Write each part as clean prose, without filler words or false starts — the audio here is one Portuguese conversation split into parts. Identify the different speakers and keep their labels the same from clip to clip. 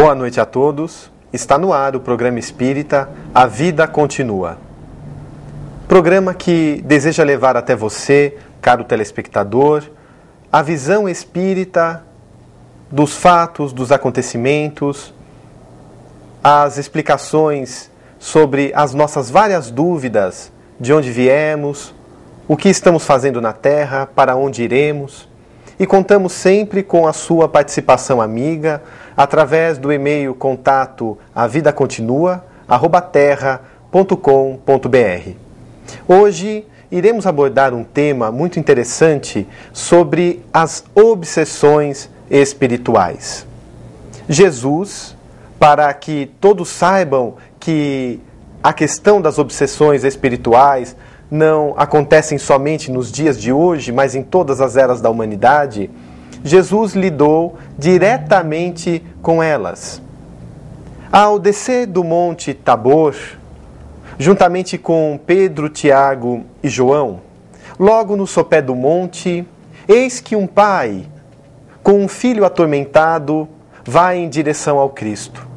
Speaker 1: Boa noite a todos. Está no ar o programa espírita A Vida Continua. Programa que deseja levar até você, caro telespectador, a visão espírita dos fatos, dos acontecimentos, as explicações sobre as nossas várias dúvidas, de onde viemos, o que estamos fazendo na Terra, para onde iremos. E contamos sempre com a sua participação amiga, através do e-mail contato avidacontinua@terra.com.br. Hoje iremos abordar um tema muito interessante sobre as obsessões espirituais. Jesus, para que todos saibam que a questão das obsessões espirituais não acontecem somente nos dias de hoje, mas em todas as eras da humanidade, Jesus lidou diretamente com elas. Ao descer do Monte Tabor, juntamente com Pedro, Tiago e João, logo no sopé do monte, eis que um pai, com um filho atormentado, vai em direção ao Cristo,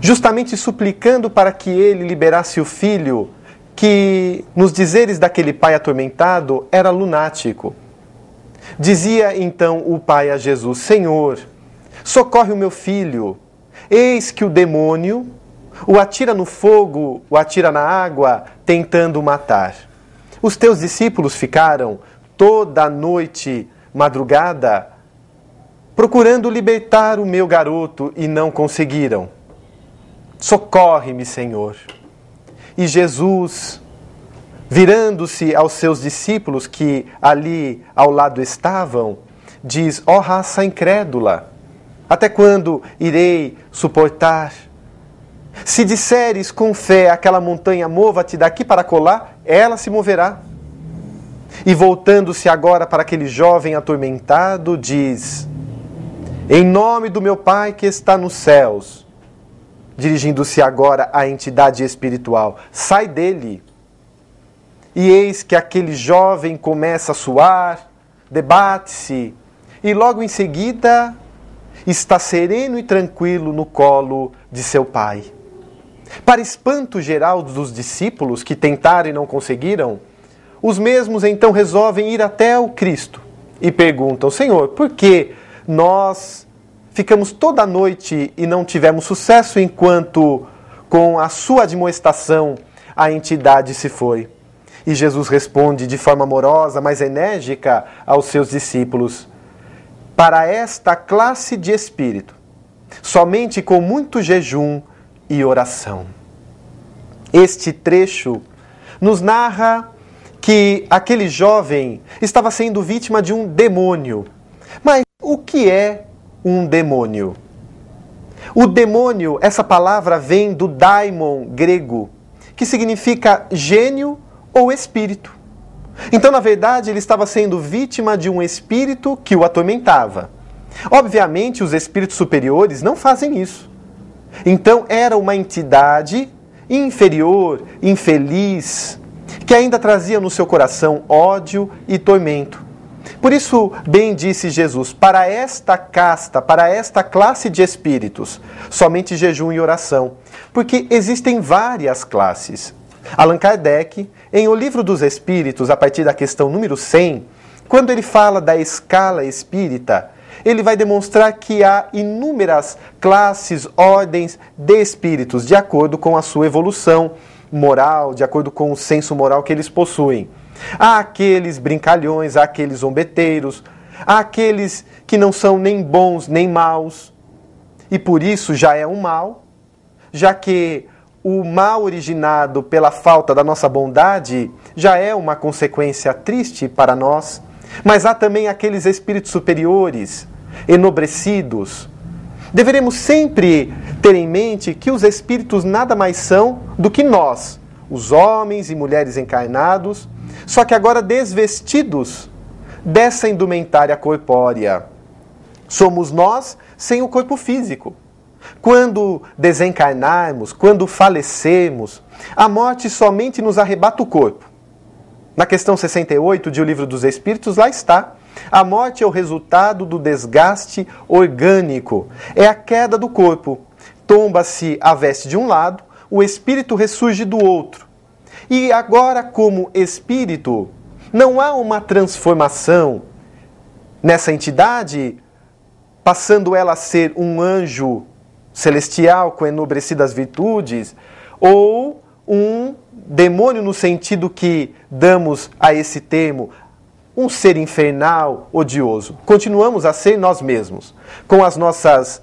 Speaker 1: justamente suplicando para que ele liberasse o filho, que, nos dizeres daquele pai atormentado, era lunático. Dizia então o pai a Jesus: Senhor, socorre o meu filho. Eis que o demônio o atira no fogo, o atira na água, tentando matar. Os teus discípulos ficaram toda a noite, madrugada, procurando libertar o meu garoto e não conseguiram. Socorre-me, Senhor. E Jesus, virando-se aos seus discípulos que ali ao lado estavam, diz: ó raça incrédula, até quando irei suportar? Se disseres com fé aquela montanha, mova-te daqui para colar, ela se moverá. E voltando-se agora para aquele jovem atormentado, diz: em nome do meu Pai que está nos céus, dirigindo-se agora à entidade espiritual, sai dele. E eis que aquele jovem começa a suar, debate-se, e logo em seguida está sereno e tranquilo no colo de seu pai. Para espanto geral dos discípulos que tentaram e não conseguiram, os mesmos então resolvem ir até o Cristo e perguntam: Senhor, por que nós ficamos toda a noite e não tivemos sucesso enquanto, com a sua admoestação, a entidade se foi? E Jesus responde de forma amorosa, mas enérgica aos seus discípulos: para esta classe de espírito, somente com muito jejum e oração. Este trecho nos narra que aquele jovem estava sendo vítima de um demônio. Mas o que é um demônio? O demônio, essa palavra vem do daimon grego, que significa gênio ou espírito. Então, na verdade, ele estava sendo vítima de um espírito que o atormentava. Obviamente, os espíritos superiores não fazem isso. Então, era uma entidade inferior, infeliz, que ainda trazia no seu coração ódio e tormento. Por isso, bem disse Jesus: para esta casta, para esta classe de espíritos, somente jejum e oração. Porque existem várias classes. Allan Kardec, em O Livro dos Espíritos, a partir da questão número 100, quando ele fala da escala espírita, ele vai demonstrar que há inúmeras classes, ordens de espíritos, de acordo com a sua evolução moral, de acordo com o senso moral que eles possuem. Há aqueles brincalhões, há aqueles zombeteiros, há aqueles que não são nem bons nem maus, e por isso já é um mal, já que o mal originado pela falta da nossa bondade já é uma consequência triste para nós. Mas há também aqueles espíritos superiores, enobrecidos. Deveremos sempre ter em mente que os espíritos nada mais são do que nós, os homens e mulheres encarnados, só que agora desvestidos dessa indumentária corpórea. Somos nós sem o corpo físico. Quando desencarnarmos, quando falecermos, a morte somente nos arrebata o corpo. Na questão 68 de O Livro dos Espíritos, lá está. A morte é o resultado do desgaste orgânico. É a queda do corpo. Tomba-se a veste de um lado, o espírito ressurge do outro. E agora, como espírito, não há uma transformação nessa entidade, passando ela a ser um anjo celestial com enobrecidas virtudes, ou um demônio no sentido que damos a esse termo, um ser infernal, odioso. Continuamos a ser nós mesmos, com as nossas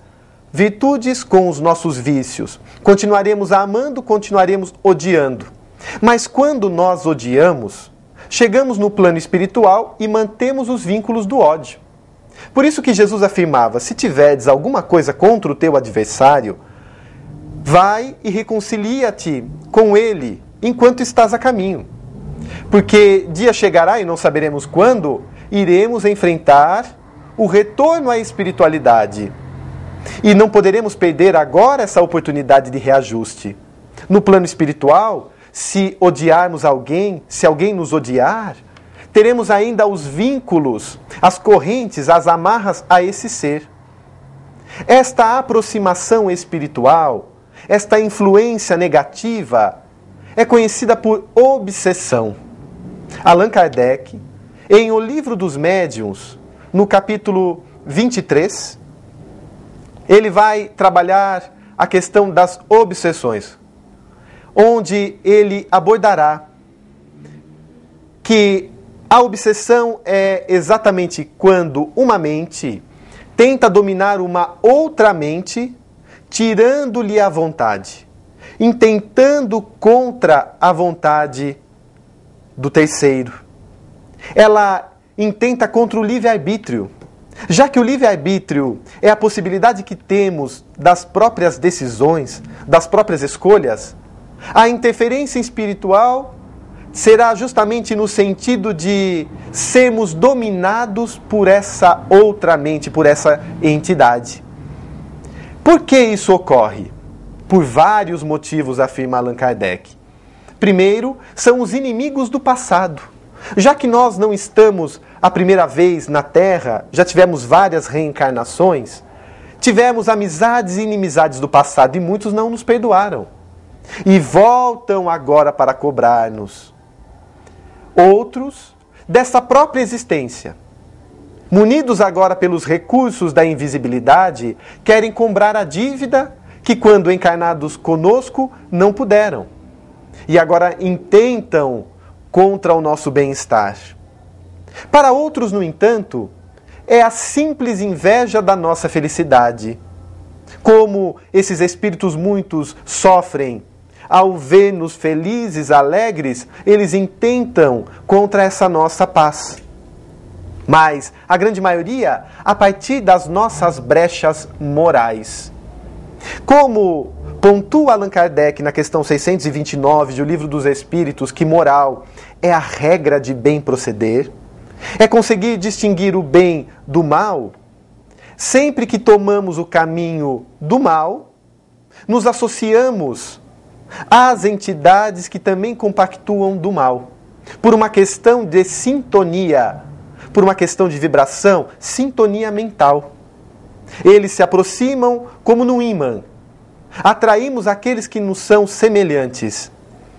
Speaker 1: virtudes, com os nossos vícios. Continuaremos amando, continuaremos odiando. Mas quando nós odiamos, chegamos no plano espiritual e mantemos os vínculos do ódio. Por isso que Jesus afirmava, se tiverdes alguma coisa contra o teu adversário, vai e reconcilia-te com ele enquanto estás a caminho. Porque dia chegará, e não saberemos quando, iremos enfrentar o retorno à espiritualidade. E não poderemos perder agora essa oportunidade de reajuste. No plano espiritual, se odiarmos alguém, se alguém nos odiar, teremos ainda os vínculos, as correntes, as amarras a esse ser. Esta aproximação espiritual, esta influência negativa, é conhecida por obsessão. Allan Kardec, em O Livro dos Médiuns, no capítulo 23, ele vai trabalhar a questão das obsessões, onde ele abordará que a obsessão é exatamente quando uma mente tenta dominar uma outra mente, tirando-lhe a vontade, intentando contra a vontade do terceiro. Ela intenta contra o livre-arbítrio, já que o livre-arbítrio é a possibilidade que temos das próprias decisões, das próprias escolhas. A interferência espiritual será justamente no sentido de sermos dominados por essa outra mente, por essa entidade. Por que isso ocorre? Por vários motivos, afirma Allan Kardec. Primeiro, são os inimigos do passado. Já que nós não estamos a primeira vez na Terra, já tivemos várias reencarnações, tivemos amizades e inimizades do passado e muitos não nos perdoaram. E voltam agora para cobrar-nos. Outros, dessa própria existência, munidos agora pelos recursos da invisibilidade, querem cobrar a dívida que, quando encarnados conosco, não puderam. E agora intentam contra o nosso bem-estar. Para outros, no entanto, é a simples inveja da nossa felicidade. Como esses espíritos muitos sofrem ao ver-nos felizes, alegres, eles intentam contra essa nossa paz. Mas a grande maioria, a partir das nossas brechas morais. Como pontua Allan Kardec na questão 629 do Livro dos Espíritos, que moral é a regra de bem proceder, é conseguir distinguir o bem do mal. Sempre que tomamos o caminho do mal, nos associamos às entidades que também compactuam do mal. Por uma questão de sintonia, por uma questão de vibração, sintonia mental. Eles se aproximam como no ímã. Atraímos aqueles que nos são semelhantes.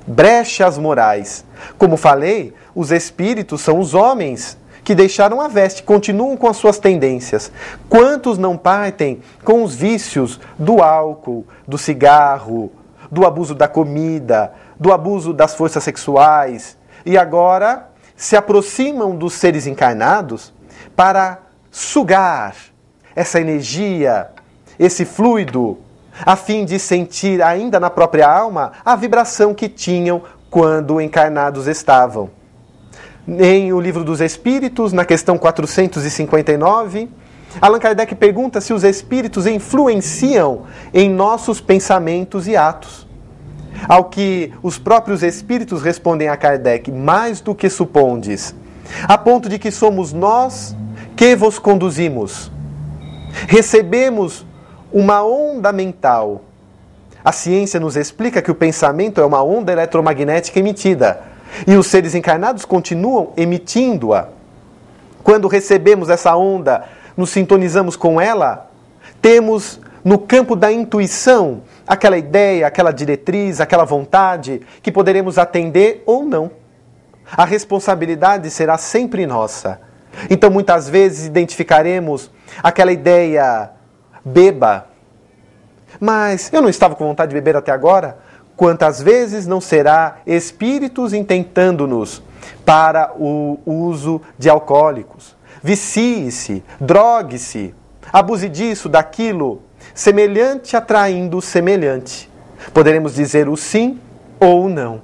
Speaker 1: Brechas morais. Como falei, os espíritos são os homens que deixaram a veste, continuam com as suas tendências. Quantos não partem com os vícios do álcool, do cigarro, do abuso da comida, do abuso das forças sexuais, e agora se aproximam dos seres encarnados para sugar essa energia, esse fluido, a fim de sentir ainda na própria alma a vibração que tinham quando encarnados estavam. Em O Livro dos Espíritos, na questão 459, Allan Kardec pergunta se os espíritos influenciam em nossos pensamentos e atos. Ao que os próprios espíritos respondem a Kardec, mais do que supondes, a ponto de que somos nós que vos conduzimos. Recebemos uma onda mental. A ciência nos explica que o pensamento é uma onda eletromagnética emitida, e os seres encarnados continuam emitindo-a. Quando recebemos essa onda, nos sintonizamos com ela, temos no campo da intuição aquela ideia, aquela diretriz, aquela vontade que poderemos atender ou não. A responsabilidade será sempre nossa. Então, muitas vezes, identificaremos aquela ideia, beba. Mas eu não estava com vontade de beber até agora? Quantas vezes não será espíritos intentando-nos para o uso de alcoólicos? Vicie-se, drogue-se, abuse disso, daquilo, semelhante atraindo semelhante. Poderemos dizer o sim ou o não.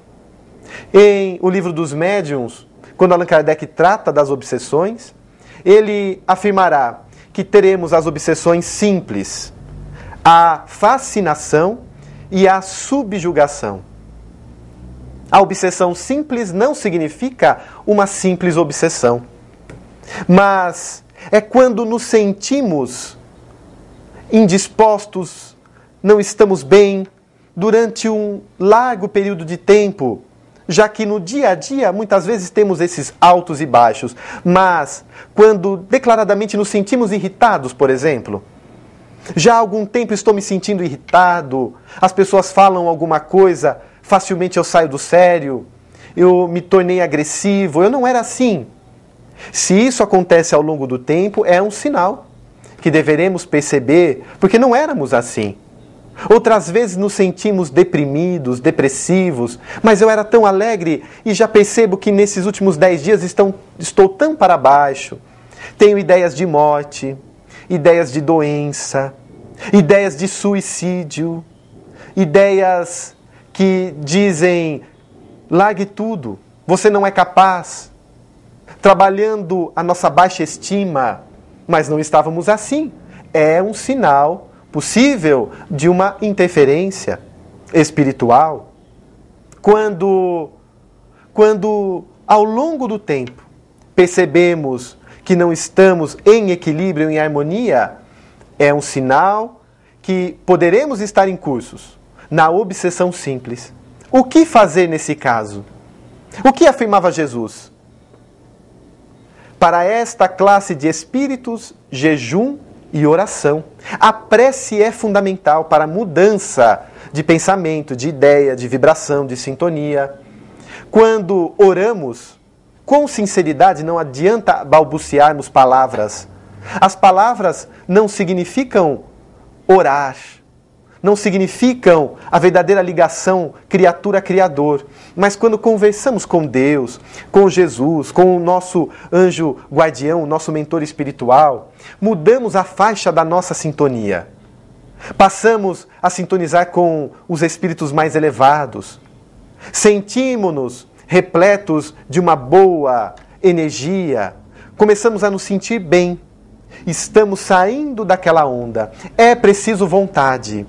Speaker 1: Em O Livro dos Médiuns, quando Allan Kardec trata das obsessões, ele afirmará que teremos as obsessões simples, a fascinação e a subjugação. A obsessão simples não significa uma simples obsessão, mas é quando nos sentimos indispostos, não estamos bem durante um largo período de tempo, já que no dia a dia muitas vezes temos esses altos e baixos, mas quando declaradamente nos sentimos irritados, por exemplo, já há algum tempo estou me sentindo irritado, as pessoas falam alguma coisa, facilmente eu saio do sério, eu me tornei agressivo, eu não era assim. Se isso acontece ao longo do tempo, é um sinal que deveremos perceber, porque não éramos assim. Outras vezes nos sentimos deprimidos, depressivos, mas eu era tão alegre e já percebo que nesses últimos 10 dias estou tão para baixo. Tenho ideias de morte, ideias de doença, ideias de suicídio, ideias que dizem, largue tudo, você não é capaz. Trabalhando a nossa baixa estima, mas não estávamos assim. É um sinal possível de uma interferência espiritual. Quando ao longo do tempo percebemos que não estamos em equilíbrio, em harmonia, é um sinal que poderemos estar em cursos na obsessão simples. O que fazer nesse caso? O que afirmava Jesus? Para esta classe de espíritos, jejum e oração. A prece é fundamental para a mudança de pensamento, de ideia, de vibração, de sintonia. Quando oramos, com sinceridade, não adianta balbuciarmos palavras. As palavras não significam orar, não significam a verdadeira ligação criatura-criador. Mas quando conversamos com Deus, com Jesus, com o nosso anjo guardião, o nosso mentor espiritual, mudamos a faixa da nossa sintonia. Passamos a sintonizar com os espíritos mais elevados. Sentimos-nos repletos de uma boa energia. Começamos a nos sentir bem. Estamos saindo daquela onda. É preciso vontade.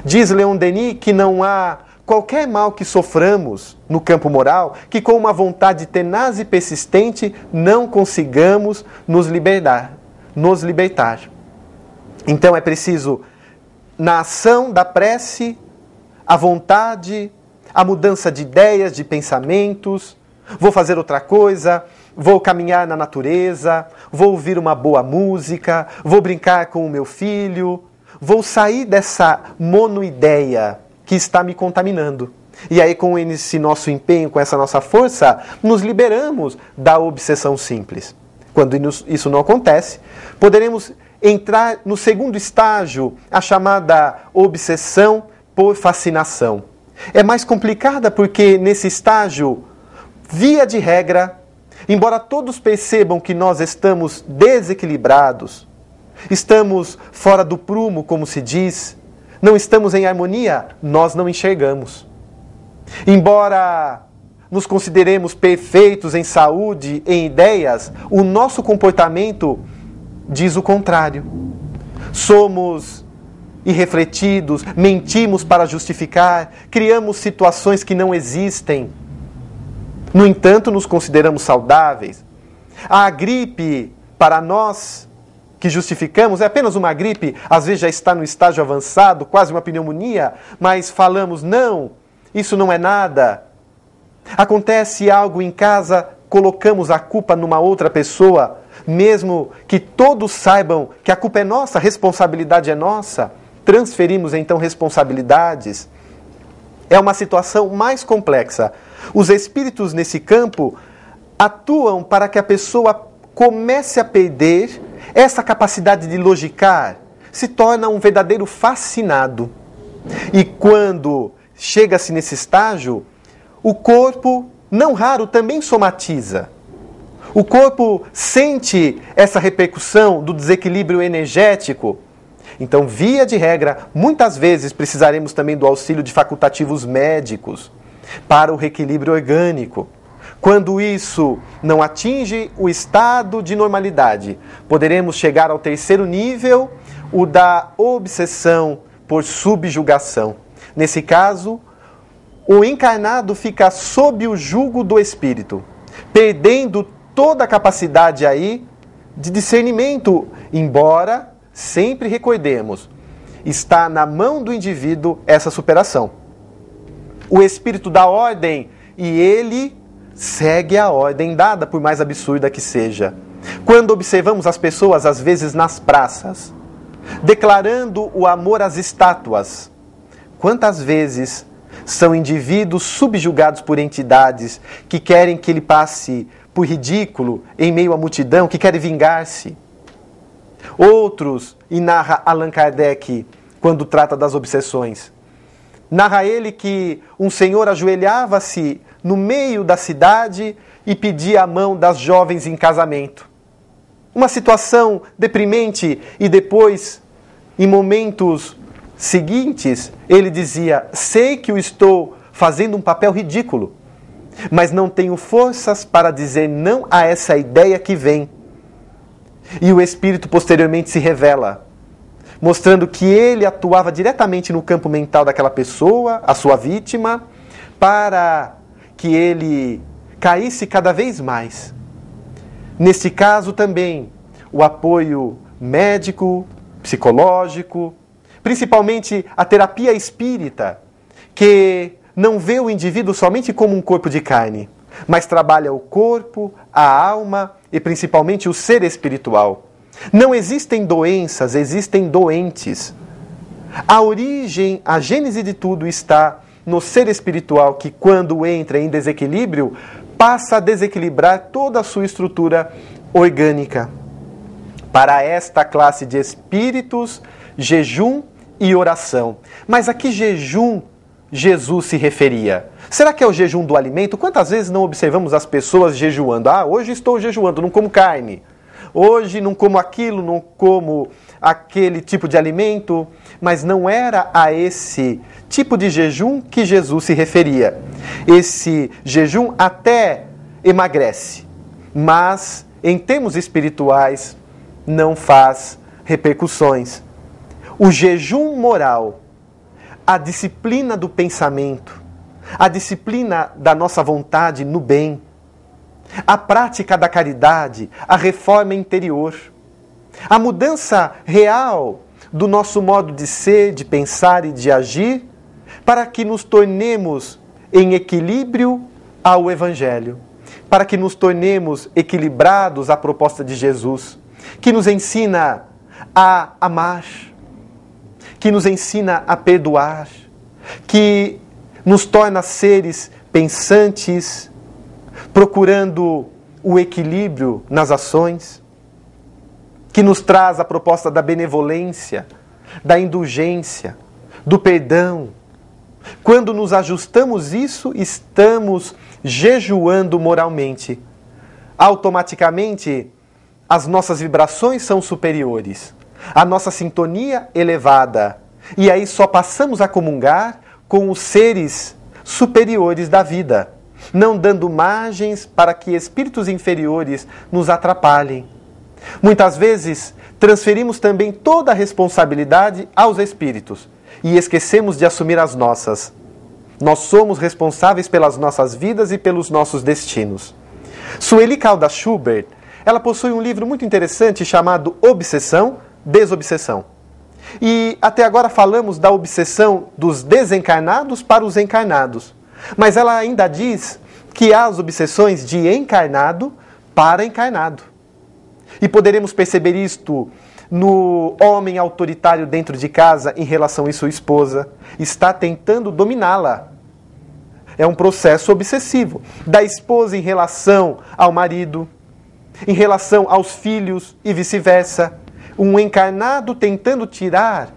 Speaker 1: Diz Leon Denis que não há qualquer mal que soframos no campo moral que com uma vontade tenaz e persistente não consigamos nos libertar. Então é preciso, na ação da prece, a vontade, a mudança de ideias, de pensamentos. Vou fazer outra coisa, vou caminhar na natureza, vou ouvir uma boa música, vou brincar com o meu filho, vou sair dessa monoideia que está me contaminando. E aí, com esse nosso empenho, com essa nossa força, nos liberamos da obsessão simples. Quando isso não acontece, poderemos entrar no segundo estágio, a chamada obsessão por fascinação. É mais complicada porque nesse estágio, via de regra, embora todos percebam que nós estamos desequilibrados, estamos fora do prumo, como se diz, não estamos em harmonia, nós não enxergamos. Embora nos consideremos perfeitos em saúde, em ideias, o nosso comportamento diz o contrário. Somos irrefletidos, mentimos para justificar, criamos situações que não existem. No entanto, nos consideramos saudáveis. A gripe, para nós que justificamos, é apenas uma gripe, às vezes já está no estágio avançado, quase uma pneumonia, mas falamos, não, isso não é nada. Acontece algo em casa, colocamos a culpa numa outra pessoa, mesmo que todos saibam que a culpa é nossa, a responsabilidade é nossa, transferimos então responsabilidades. É uma situação mais complexa. Os espíritos nesse campo atuam para que a pessoa comece a perder essa capacidade de logicar, se torna um verdadeiro fascinado. E quando chega-se nesse estágio, o corpo, não raro, também somatiza. O corpo sente essa repercussão do desequilíbrio energético. Então, via de regra, muitas vezes precisaremos também do auxílio de facultativos médicos para o reequilíbrio orgânico. Quando isso não atinge o estado de normalidade, poderemos chegar ao terceiro nível, o da obsessão por subjugação. Nesse caso, o encarnado fica sob o jugo do espírito, perdendo toda a capacidade aí de discernimento, embora sempre recordemos, está na mão do indivíduo essa superação. O espírito dá ordem e ele segue a ordem dada, por mais absurda que seja. Quando observamos as pessoas, às vezes nas praças, declarando o amor às estátuas, quantas vezes são indivíduos subjugados por entidades que querem que ele passe por ridículo em meio à multidão, que querem vingar-se. Outros, e narra Allan Kardec quando trata das obsessões, narra ele que um senhor ajoelhava-se no meio da cidade e pedia a mão das jovens em casamento. Uma situação deprimente, e depois, em momentos seguintes, ele dizia: sei que eu estou fazendo um papel ridículo, mas não tenho forças para dizer não a essa ideia que vem. E o espírito posteriormente se revela, mostrando que ele atuava diretamente no campo mental daquela pessoa, a sua vítima, para que ele caísse cada vez mais. Neste caso também, o apoio médico, psicológico, principalmente a terapia espírita, que não vê o indivíduo somente como um corpo de carne, mas trabalha o corpo, a alma e principalmente o ser espiritual. Não existem doenças, existem doentes. A origem, a gênese de tudo está no ser espiritual, que quando entra em desequilíbrio, passa a desequilibrar toda a sua estrutura orgânica. Para esta classe de espíritos, jejum e oração. Mas a que jejum Jesus se referia? Será que é o jejum do alimento? Quantas vezes não observamos as pessoas jejuando? Ah, hoje estou jejuando, não como carne. Hoje não como aquilo, não como aquele tipo de alimento. Mas não era a esse tipo de jejum que Jesus se referia. Esse jejum até emagrece, mas em termos espirituais não faz repercussões. O jejum moral, a disciplina do pensamento, a disciplina da nossa vontade no bem, a prática da caridade, a reforma interior, a mudança real do nosso modo de ser, de pensar e de agir, para que nos tornemos em equilíbrio ao Evangelho, para que nos tornemos equilibrados à proposta de Jesus, que nos ensina a amar, que nos ensina a perdoar, que nos torna seres pensantes, procurando o equilíbrio nas ações, que nos traz a proposta da benevolência, da indulgência, do perdão. Quando nos ajustamos isso, estamos jejuando moralmente. Automaticamente, as nossas vibrações são superiores, a nossa sintonia elevada, e aí só passamos a comungar com os seres superiores da vida, não dando margens para que espíritos inferiores nos atrapalhem. Muitas vezes, transferimos também toda a responsabilidade aos espíritos e esquecemos de assumir as nossas. Nós somos responsáveis pelas nossas vidas e pelos nossos destinos. Sueli Caldas Schubert, ela possui um livro muito interessante chamado Obsessão, Desobsessão. E até agora falamos da obsessão dos desencarnados para os encarnados. Mas ela ainda diz que há as obsessões de encarnado para encarnado. E poderemos perceber isto no homem autoritário dentro de casa em relação à sua esposa. Está tentando dominá-la. É um processo obsessivo. Da esposa em relação ao marido, em relação aos filhos e vice-versa. Um encarnado tentando tirar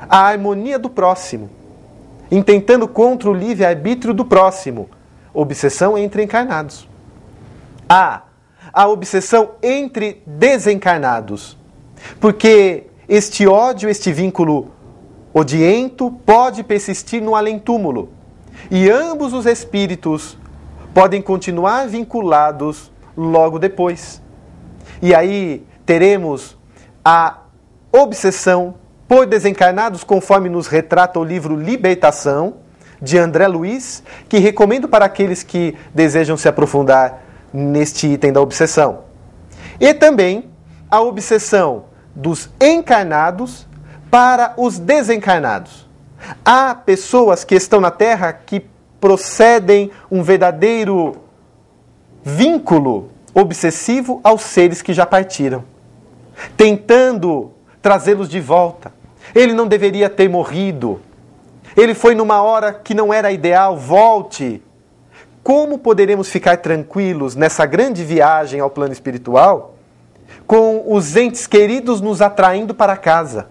Speaker 1: a harmonia do próximo, intentando contra o livre-arbítrio do próximo. Obsessão entre encarnados. Há a obsessão entre desencarnados, porque este ódio, este vínculo odiento pode persistir no além-túmulo, e ambos os espíritos podem continuar vinculados logo depois. E aí teremos a obsessão por desencarnados, conforme nos retrata o livro Libertação, de André Luiz, que recomendo para aqueles que desejam se aprofundar neste item da obsessão. E também a obsessão dos encarnados para os desencarnados. Há pessoas que estão na Terra que procedem um verdadeiro vínculo obsessivo aos seres que já partiram, tentando trazê-los de volta. Ele não deveria ter morrido. Ele foi numa hora que não era ideal. Volte. Como poderemos ficar tranquilos nessa grande viagem ao plano espiritual com os entes queridos nos atraindo para casa,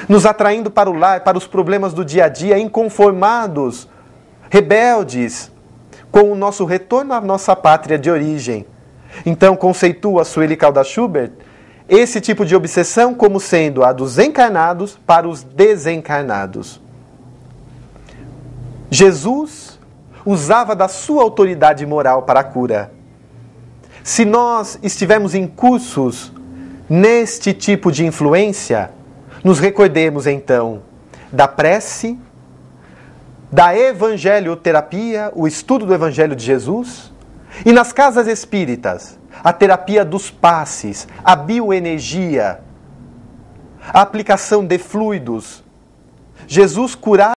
Speaker 1: nos atraindo para o lar, para os problemas do dia a dia, inconformados, rebeldes com o nosso retorno à nossa pátria de origem? Então, conceitua Sueli Caldas Schubert esse tipo de obsessão como sendo a dos encarnados para os desencarnados. Jesus usava da sua autoridade moral para a cura. Se nós estivermos incursos neste tipo de influência, nos recordemos então da prece, da evangelioterapia, o estudo do Evangelho de Jesus, e nas casas espíritas, a terapia dos passes, a bioenergia, a aplicação de fluidos. Jesus curava